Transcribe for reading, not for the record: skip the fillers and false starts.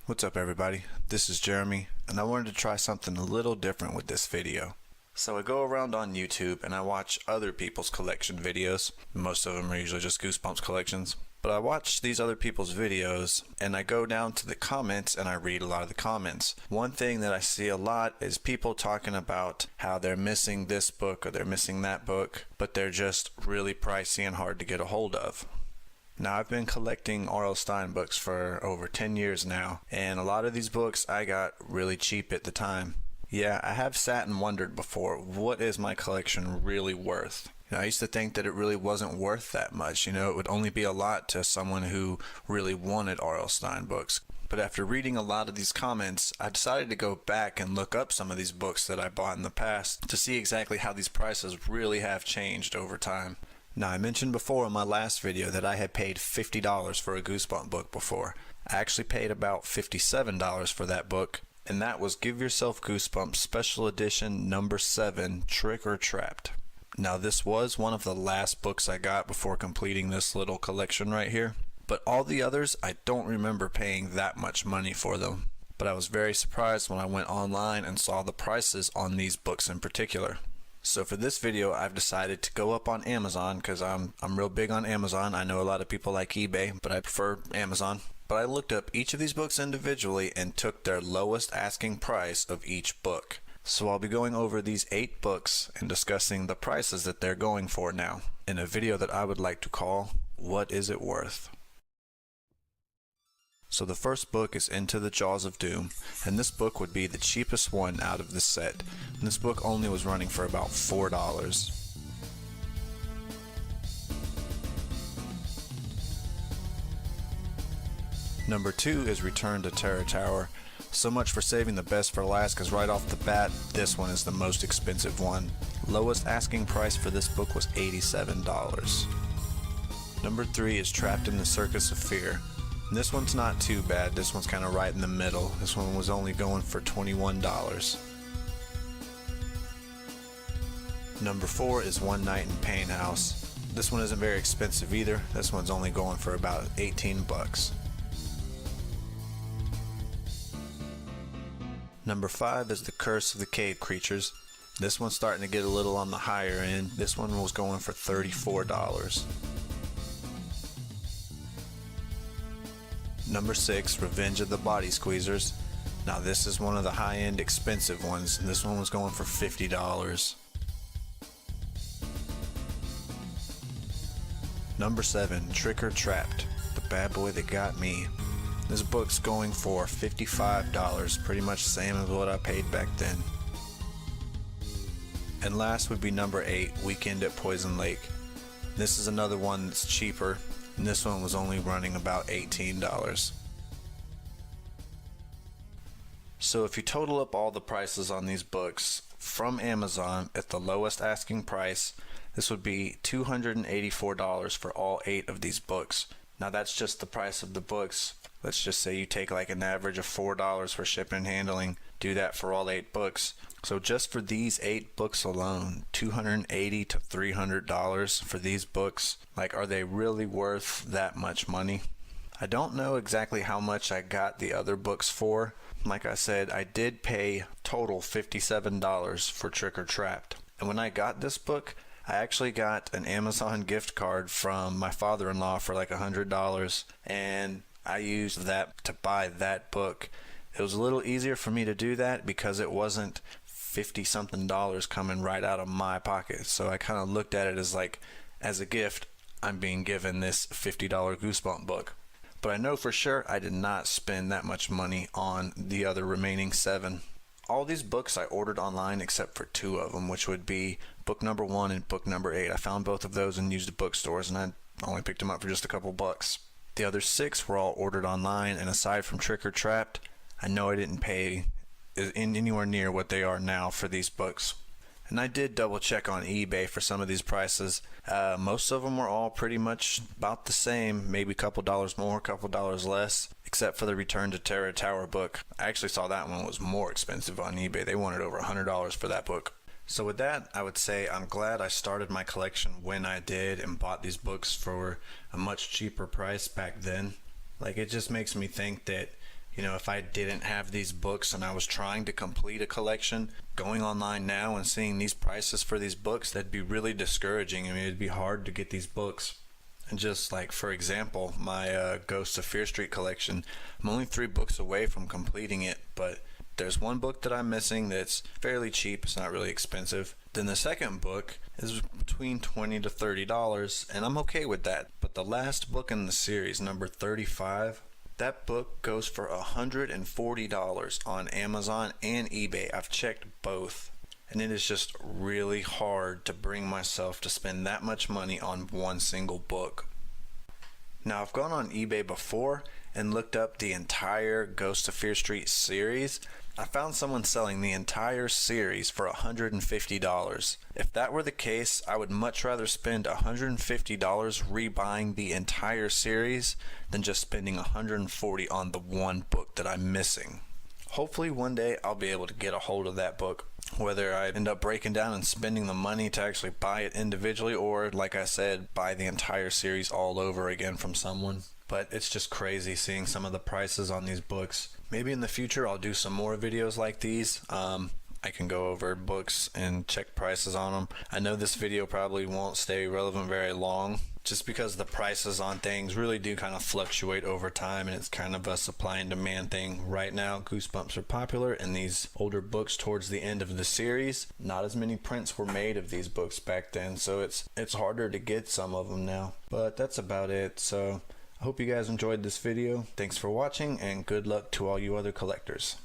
What's up everybody, this is Jeremy, and I wanted to try something a little different with this video. So I go around on YouTube and I watch other people's collection videos. Most of them are usually just Goosebumps collections. But I watch these other people's videos and I go down to the comments and I read a lot of the comments. One thing that I see a lot is people talking about how they're missing this book or they're missing that book, but they're just really pricey and hard to get a hold of. Now, I've been collecting R.L. Stine books for over 10 years now, and a lot of these books I got really cheap at the time. Yeah, I have sat and wondered before, what is my collection really worth? I used to think that it really wasn't worth that much. It would only be a lot to someone who really wanted R.L. Stine books. But after reading a lot of these comments, I decided to go back and look up some of these books that I bought in the past to see exactly how these prices really have changed over time. Now, I mentioned before in my last video that I had paid $50 for a Goosebump book before. I actually paid about $57 for that book, and that was Give Yourself Goosebumps Special Edition number 7, Trick or Trapped. Now, this was one of the last books I got before completing this little collection right here, but all the others, I don't remember paying that much money for them. But I was very surprised when I went online and saw the prices on these books in particular. So for this video, I've decided to go up on Amazon because I'm real big on Amazon. I know a lot of people like eBay, but I prefer Amazon. But I looked up each of these books individually and took their lowest asking price of each book. So I'll be going over these 8 books and discussing the prices that they're going for now in a video that I would like to call, What Is It Worth? So the first book is Into the Jaws of Doom, and this book would be the cheapest one out of the set. And this book only was running for about $4. Number 2 is Return to Terror Tower. So much for saving the best for last, because right off the bat, this one is the most expensive one. Lowest asking price for this book was $87. Number 3 is Trapped in the Circus of Fear. And this one's not too bad. This one's kind of right in the middle. This one was only going for $21. Number 4 is One Night in Pain House. This one isn't very expensive either. This one's only going for about 18 bucks. Number 5 is The Curse of the Cave Creatures. This one's starting to get a little on the higher end. This one was going for $34. Number 6, Revenge of the Body Squeezers. Now this is one of the high-end expensive ones, and this one was going for $50. Number 7, Trick or Trapped, The Bad Boy That Got Me. This book's going for $55, pretty much the same as what I paid back then. And last would be number 8, Weekend at Poison Lake. This is another one that's cheaper, and this one was only running about $18. So if you total up all the prices on these books from Amazon at the lowest asking price, this would be $284 for all 8 of these books. Now that's just the price of the books. Let's just say you take like an average of $4 for shipping and handling, do that for all 8 books. So just for these 8 books alone, $280 to $300 for these books. Like, are they really worth that much money? I don't know exactly how much I got the other books for. Like I said, I did pay total $57 for Trick or Trapped. And when I got this book, I actually got an Amazon gift card from my father-in-law for like $100, and I used that to buy that book. It was a little easier for me to do that because it wasn't $50-something coming right out of my pocket. So I kind of looked at it as like, as a gift, I'm being given this $50 Goosebump book. But I know for sure I did not spend that much money on the other remaining 7. All these books I ordered online except for 2 of them, which would be book number 1 and book number 8. I found both of those in used bookstores, and I only picked them up for just a couple bucks. The other 6 were all ordered online, and aside from Trick or Trapped, I know I didn't pay anywhere near what they are now for these books. And I did double check on eBay for some of these prices. Most of them were all pretty much about the same, maybe a couple dollars more, a couple dollars less, except for the Return to Terror Tower book. I actually saw that one was more expensive on eBay. They wanted over $100 for that book. So with that, I would say I'm glad I started my collection when I did and bought these books for a much cheaper price back then. Like, it just makes me think that, You know, if I didn't have these books and I was trying to complete a collection, going online now and seeing these prices for these books, that'd be really discouraging. I mean, it'd be hard to get these books. And just like, for example, my Ghosts of Fear Street collection, I'm only 3 books away from completing it, but there's one book that I'm missing that's fairly cheap. It's not really expensive. Then the second book is between $20 to $30, and I'm okay with that. But the last book in the series, number 35, that book goes for $140 on Amazon and eBay. I've checked both. And it is just really hard to bring myself to spend that much money on one single book. Now, I've gone on eBay before and looked up the entire Ghost of Fear Street series. I found someone selling the entire series for $150. If that were the case, I would much rather spend $150 rebuying the entire series than just spending $140 on the one book that I'm missing. Hopefully one day I'll be able to get a hold of that book, whether I end up breaking down and spending the money to actually buy it individually, or, like I said, buy the entire series all over again from someone. But it's just crazy seeing some of the prices on these books. Maybe in the future I'll do some more videos like these. I can go over books and check prices on them. I know this video probably won't stay relevant very long, just because the prices on things really do kind of fluctuate over time, and it's kind of a supply and demand thing. Right now, Goosebumps are popular, and these older books towards the end of the series, not as many prints were made of these books back then, so it's harder to get some of them now. But that's about it. So I hope you guys enjoyed this video. Thanks for watching, and good luck to all you other collectors.